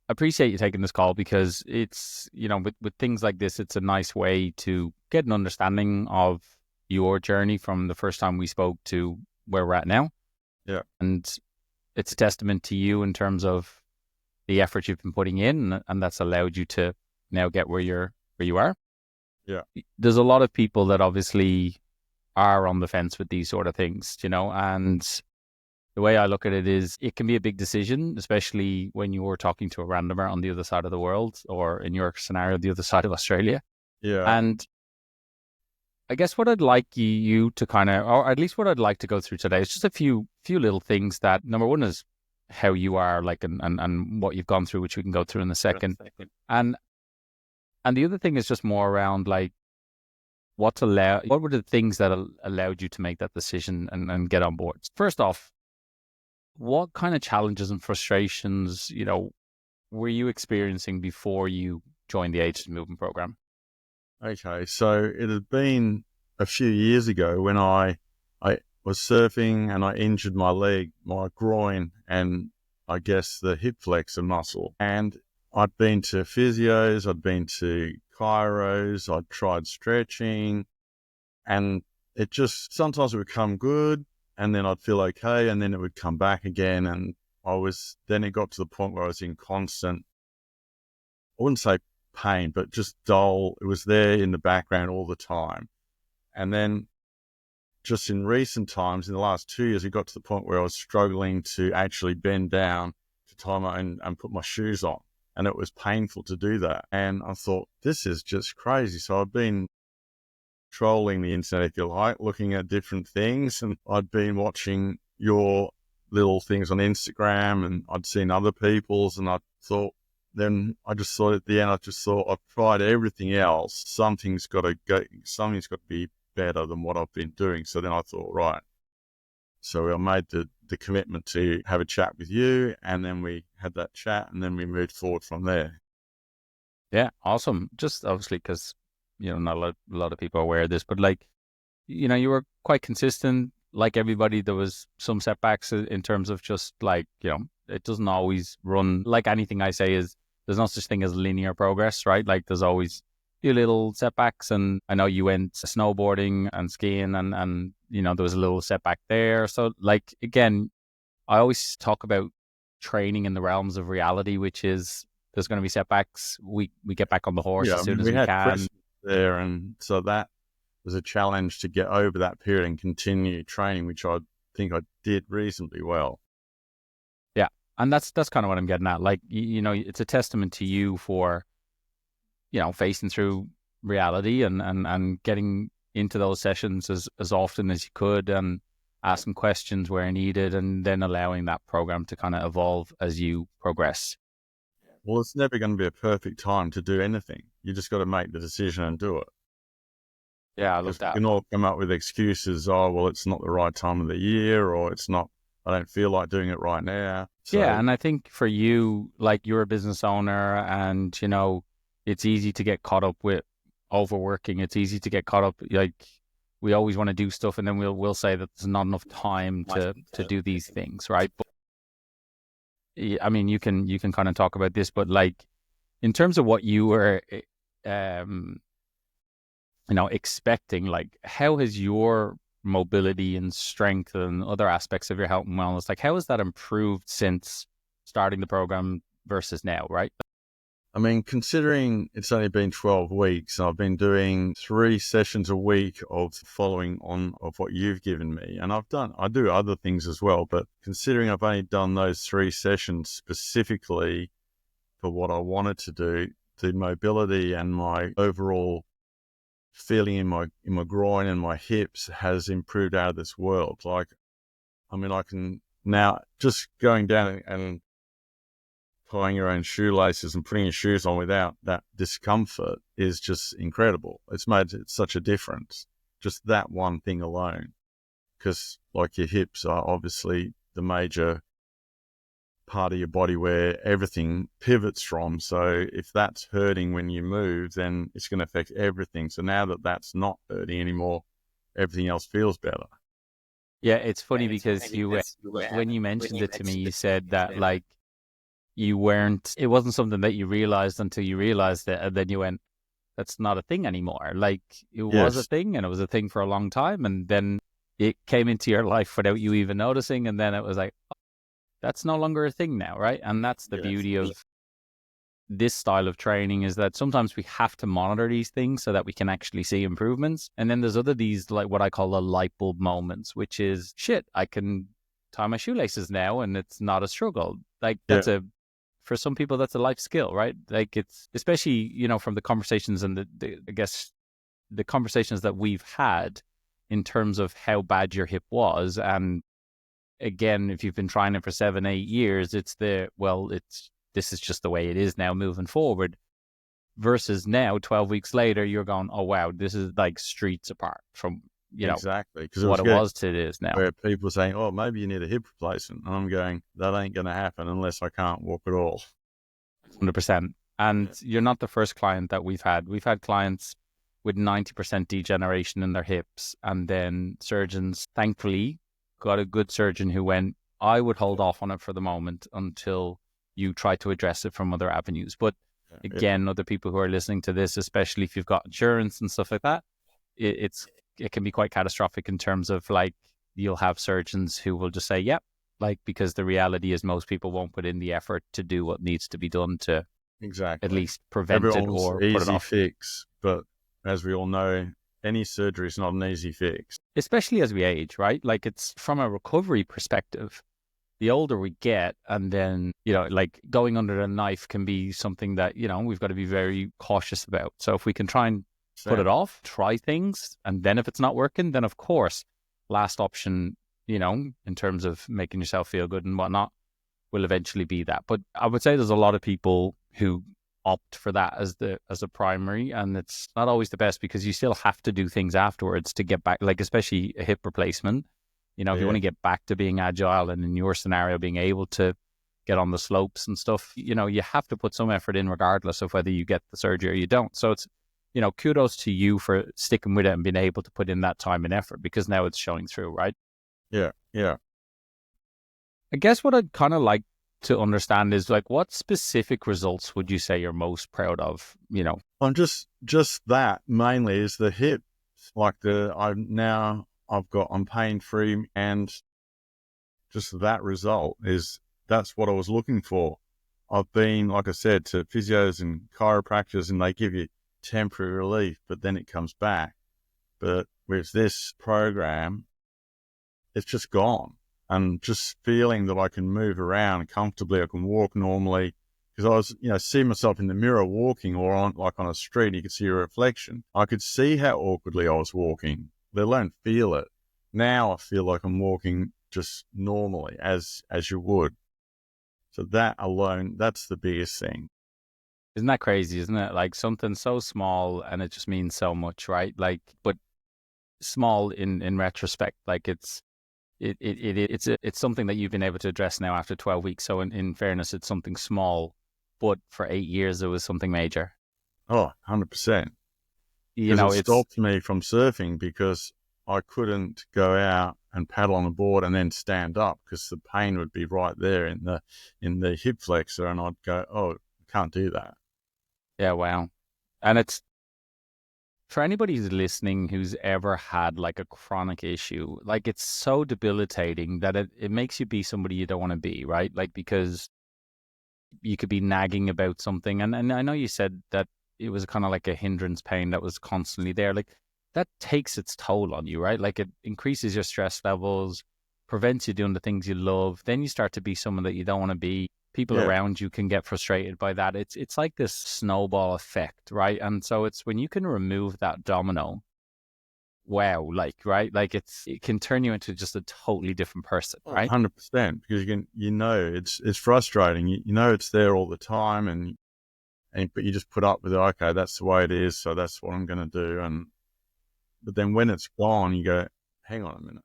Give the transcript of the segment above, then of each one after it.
appreciate you taking this call because it's, with things like this, it's a nice way to get an understanding of your journey from the first time we spoke to where we're at now. Yeah. And it's a testament to you in terms of the effort you've been putting in, and that's allowed you to now get where you are. Yeah. There's a lot of people that obviously are on the fence with these sort of things, and the way I look at it is it can be a big decision, especially when you're talking to a randomer on the other side of the world, or in your scenario, the other side of Australia. Yeah. And I guess what I'd like you to kind of, or at least what I'd like to go through today is just a few little things that, number one is how you are, like, and what you've gone through, which we can go through in a second. And the other thing is just more around, like, what were the things that allowed you to make that decision and get on board? First off, what kind of challenges and frustrations, were you experiencing before you joined the Ageless Movement program? Okay, so it had been a few years ago when I was surfing and I injured my leg, my groin, and I guess the hip flexor muscle. And I'd been to physios, I'd been to chiros, I'd tried stretching, and it just, sometimes it would come good and then I'd feel okay and then it would come back again. And then it got to the point where I was in constant, I wouldn't say pain, but just dull. It was there in the background all the time. And then just in recent times, in the last 2 years, it got to the point where I was struggling to actually bend down to tie and put my shoes on. And it was painful to do that. And I thought, this is just crazy. So I've been trolling the internet, if you like, looking at different things. And I'd been watching your little things on Instagram and I'd seen other people's, and I thought, then I just thought at the end, I've tried everything else. Something's got to be better than what I've been doing. So then I thought, right. So I made the commitment to have a chat with you, and then we had that chat, and then we moved forward from there. Yeah, awesome. Just obviously because, not a lot of people are aware of this, but, like, you were quite consistent. Like everybody, there was some setbacks in terms of just, like, it doesn't always run. Like anything I say is, there's no such thing as linear progress, right? Like there's always a few little setbacks. And I know you went snowboarding and skiing and there was a little setback there. So, like, again, I always talk about training in the realms of reality, which is there's going to be setbacks. We get back on the horse Yeah, as soon as we we had can. Christmas there, and so that was a challenge to get over that period and continue training, which I think I did reasonably well. Yeah. And that's kind of what I'm getting at. Like, it's a testament to you for, facing through reality and getting into those sessions as often as you could, and asking questions where needed, and then allowing that program to kind of evolve as you progress. Well, it's never going to be a perfect time to do anything. You just got to make the decision and do it. Yeah, I love Because we that. can all come up with excuses. Oh, well, it's not the right time of the year, or it's not, I don't feel like doing it right now. So, Yeah, and I think for you, like, you're a business owner, and it's easy to get caught up with overworking. It's easy to get caught up, like, we always want to do stuff, and then we'll say that there's not enough time to do these things, right? But I mean, you can kind of talk about this, but, like, in terms of what you were, um, expecting, like, how has your mobility and strength and other aspects of your health and wellness, like, how has that improved since starting the program versus now, right? I mean, considering it's only been 12 weeks, I've been doing 3 sessions a week of following on of what you've given me. And I do other things as well, but considering I've only done those 3 sessions specifically for what I wanted to do, the mobility and my overall feeling in my groin and my hips has improved out of this world. Like, I mean, I can now just going down and tying your own shoelaces and putting your shoes on without that discomfort is just incredible. It's made such a difference, just that one thing alone. Because, like, your hips are obviously the major part of your body where everything pivots from. So if that's hurting when you move, then it's going to affect everything. So now that that's not hurting anymore, everything else feels better. Yeah, it's funny because when you mentioned it to me, you said that, like, it wasn't something that you realized until you realized it. And then you went, that's not a thing anymore. Like it was a Yes, thing and it was a thing for a long time. And then it came into your life without you even noticing. And then it was like, oh, that's no longer a thing now. Right. And that's the yes, beauty of this style of training, is that sometimes we have to monitor these things so that we can actually see improvements. And then there's these like what I call the light bulb moments, which is shit, I can tie my shoelaces now and it's not a struggle. Like yeah, for some people, that's a life skill, right? Like it's especially, from the conversations and I guess the conversations that we've had in terms of how bad your hip was. And again, if you've been trying it for 7-8 years, this is just the way it is now moving forward. Versus now, 12 weeks later, you're going, oh, wow, this is like streets apart from, exactly. Because it what was it getting was to this now. where people were saying, "Oh, maybe you need a hip replacement," and I'm going, "That ain't going to happen unless I can't walk at all." 100%. And Yeah. you're not the first client that we've had. We've had clients with 90% degeneration in their hips. And then surgeons, thankfully, got a good surgeon who went, I would hold off on it for the moment until you try to address it from other avenues. But Yeah, again, other people who are listening to this, especially if you've got insurance and stuff like that, it can be quite catastrophic in terms of like, you'll have surgeons who will just say, yep, like, because the reality is most people won't put in the effort to do what needs to be done to at exactly. least prevent it Everyone wants or put it easy off. fix, but as we all know, any surgery is not an easy fix. Especially as we age, right? Like it's from a recovery perspective, the older we get, and then, like going under the knife can be something that, we've got to be very cautious about. So if we can try and put it off, try things, and then if it's not working, then of course, last option, in terms of making yourself feel good and whatnot, will eventually be that. But I would say there's a lot of people who opt for that as a primary, and it's not always the best because you still have to do things afterwards to get back, like especially a hip replacement. If you want to get back to being agile, and in your scenario being able to get on the slopes and stuff, you have to put some effort in regardless of whether you get the surgery or you don't. So it's, kudos to you for sticking with it and being able to put in that time and effort, because now it's showing through, right? Yeah, yeah. I guess what I'd kind of like to understand is like, what specific results would you say you're most proud of? I'm just that mainly is the hip. Like I'm pain free, and just that result that's what I was looking for. I've been, like I said, to physios and chiropractors, and they give you temporary relief, but then it comes back. But with this program, it's just gone. And just feeling that I can move around comfortably, I can walk normally. Because I was, seeing myself in the mirror walking, or on a street, you could see a reflection. I could see how awkwardly I was walking, let alone feel it. Now I feel like I'm walking just normally, as you would. So that alone, that's the biggest thing. Isn't that crazy, isn't it? Like something so small and it just means so much, right? Like, but small in retrospect, like it's something that you've been able to address now after 12 weeks. So in fairness, it's something small, but for 8 years, it was something major. Oh, 100%. Because it It's, stopped me from surfing because I couldn't go out and paddle on the board and then stand up because the pain would be right there in the hip flexor, and I'd go, oh, I can't do that. yeah, wow. And it's, for anybody who's listening who's ever had like a chronic issue, like it's so debilitating that it makes you be somebody you don't want to be, right? Like, because you could be nagging about something. And I know you said that it was kind of like a hindrance pain that was constantly there. Like that takes its toll on you, right? Like it increases your stress levels, prevents you doing the things you love. Then you start to be someone that you don't want to be. People Yeah. around you can get frustrated by that. It's like this snowball effect, right? And so it's when you can remove that domino, wow, like, right? Like it can turn you into just a totally different person, Oh, right? 100%, because it's frustrating. You know it's there all the time, but you just put up with it. Okay, that's the way it is, so that's what I'm going to do. But then when it's gone, you go, hang on a minute.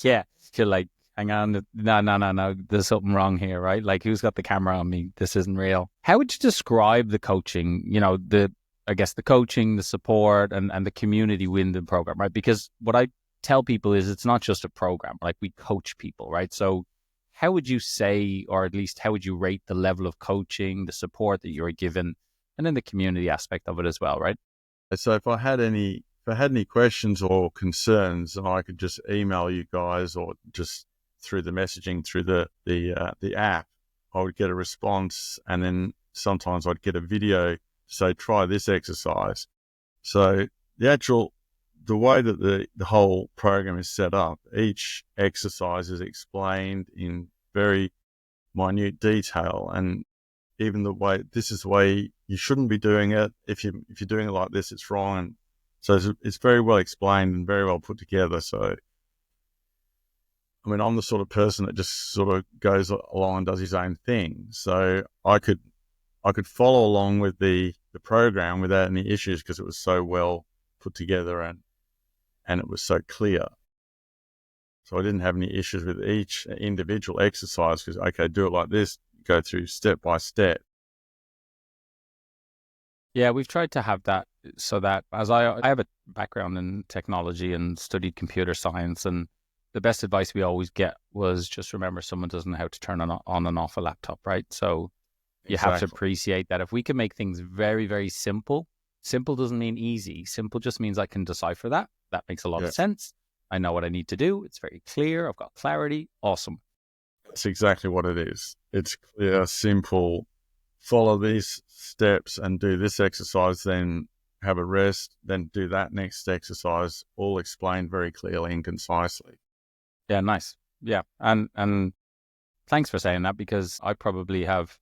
Yeah. You're like, hang on, no, there's something wrong here, right? Like, who's got the camera on me? This isn't real. How would you describe the coaching, I guess the coaching, the support, and the community within the program, right? Because what I tell people is it's not just a program, like we coach people, right? So how would you say, or at least how would you rate the level of coaching, the support that you were given, and then the community aspect of it as well, right? So if I had any questions or concerns, I could just email you guys, or just through the messaging through the app, I would get a response, and then sometimes I'd get a video to say, try this exercise. So the way that the whole program is set up, each exercise is explained in very minute detail, and even this is the way you shouldn't be doing it. If you're doing it like this, it's wrong. And so it's very well explained and very well put together. So, I mean, I'm the sort of person that just sort of goes along and does his own thing. So I could follow along with the program without any issues, because it was so well put together, and it was so clear. So I didn't have any issues with each individual exercise, because, okay, do it like this, go through step by step. Yeah, we've tried to have that so that, as I have a background in technology and studied computer science, and the best advice we always get was just remember someone doesn't know how to turn on and off a laptop, right? So you have to Exactly. appreciate that if we can make things very, very simple, simple doesn't mean easy. Simple just means I can decipher that. That makes a lot of Yeah, sense. I know what I need to do. It's very clear. I've got clarity. Awesome. that's exactly what it is. It's clear, simple. Follow these steps and do this exercise, then have a rest, then do that next exercise, all explained very clearly and concisely. Yeah, nice. Yeah. And thanks for saying that, because I probably have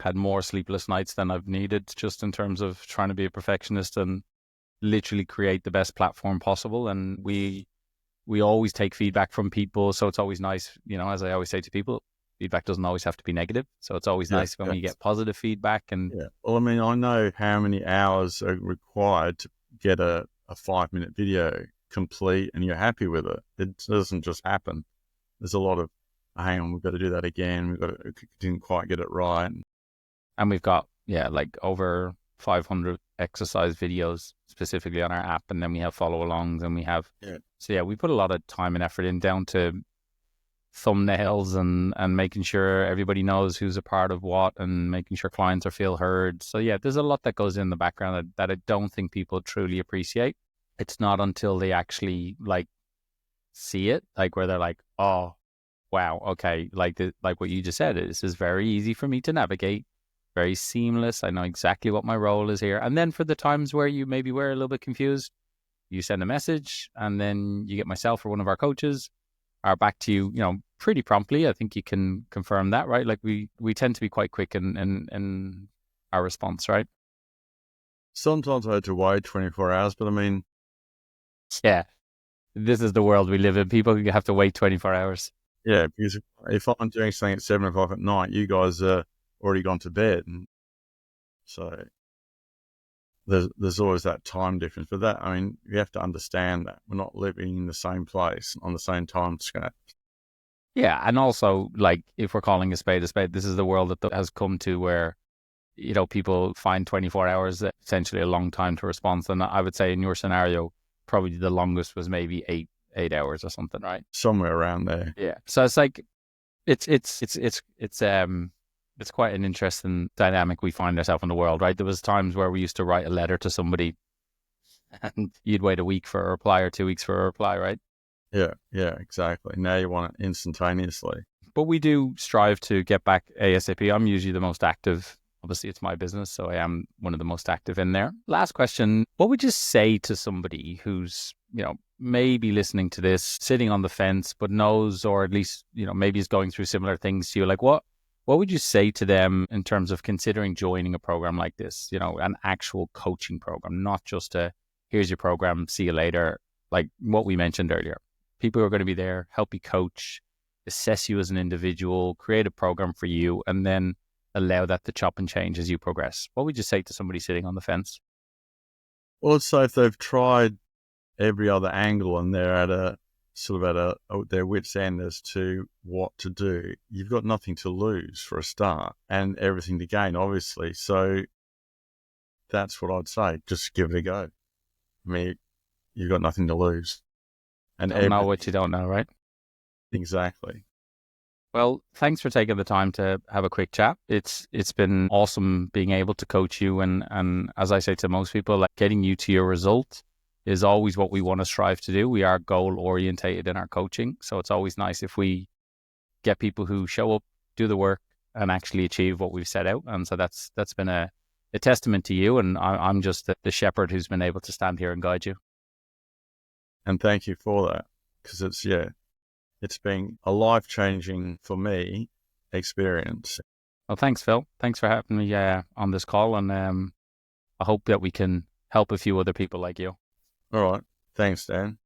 had more sleepless nights than I've needed, just in terms of trying to be a perfectionist and literally create the best platform possible. And we always take feedback from people, so it's always nice, as I always say to people, feedback doesn't always have to be negative, so it's always Yeah, nice when yeah, we get positive feedback. And yeah. Well, I mean, I know how many hours are required to get a 5-minute video complete, and you're happy with it. It doesn't just happen. There's a lot of, hang on, we've got to do that again. Didn't quite get it right. we've got, like over 500 exercise videos specifically on our app, and then we have follow alongs, and we have, Yeah. so yeah, we put a lot of time and effort in, down to thumbnails and making sure everybody knows who's a part of what, and making sure clients are feel heard. So yeah, there's a lot that goes in the background that I don't think people truly appreciate. It's not until they actually like see it, like where they're like, oh wow, okay, like what you just said, this is very easy for me to navigate, very seamless. I know exactly what my role is here. And then for the times where you maybe were a little bit confused, you send a message, and then you get myself or one of our coaches are back to you, pretty promptly. I think you can confirm that, right? Like we tend to be quite quick in our response, right? Sometimes I had to wait 24 hours, but I mean, Yeah, this is the world we live in. People have to wait 24 hours. yeah, because if I'm doing something at 7 o'clock at night, you guys are already gone to bed. And so there's always that time difference. But that, I mean, you have to understand that we're not living in the same place on the same time scale. Yeah, and also, like, if we're calling a spade, this is the world that has come to where, people find 24 hours essentially a long time to respond. And I would say in your scenario, probably the longest was maybe eight hours or something, right? Somewhere around there. Yeah. So it's like it's quite an interesting dynamic we find ourselves in the world, right? There was times where we used to write a letter to somebody and you'd wait a week for a reply or 2 weeks for a reply, right? Yeah, yeah, exactly. Now you want it instantaneously. But we do strive to get back ASAP. I'm usually the most active. Obviously, it's my business, so I am one of the most active in there. Last question. What would you say to somebody who's, maybe listening to this, sitting on the fence, but knows, or at least, maybe is going through similar things to you? Like, what would you say to them in terms of considering joining a program like this, an actual coaching program, not just here's your program, see you later, like what we mentioned earlier. People who are going to be there, help you coach, assess you as an individual, create a program for you, and then allow that to chop and change as you progress. What would you say to somebody sitting on the fence? Well, so if they've tried every other angle and they're at their wit's end as to what to do, you've got nothing to lose for a start, and everything to gain, obviously. So that's what I'd say. Just give it a go. I mean, you've got nothing to lose, and Don't know what everything. you don't know, right? Exactly. Well, thanks for taking the time to have a quick chat. It's been awesome being able to coach you, and as I say to most people, like getting you to your result is always what we want to strive to do. We are goal orientated in our coaching, so it's always nice if we get people who show up, do the work, and actually achieve what we've set out. And so that's been a testament to you, and I'm just the shepherd who's been able to stand here and guide you. And thank you for that, because it's been a life-changing for me experience. Well, thanks, Phil. Thanks for having me on this call, and I hope that we can help a few other people like you. All right. Thanks, Dan.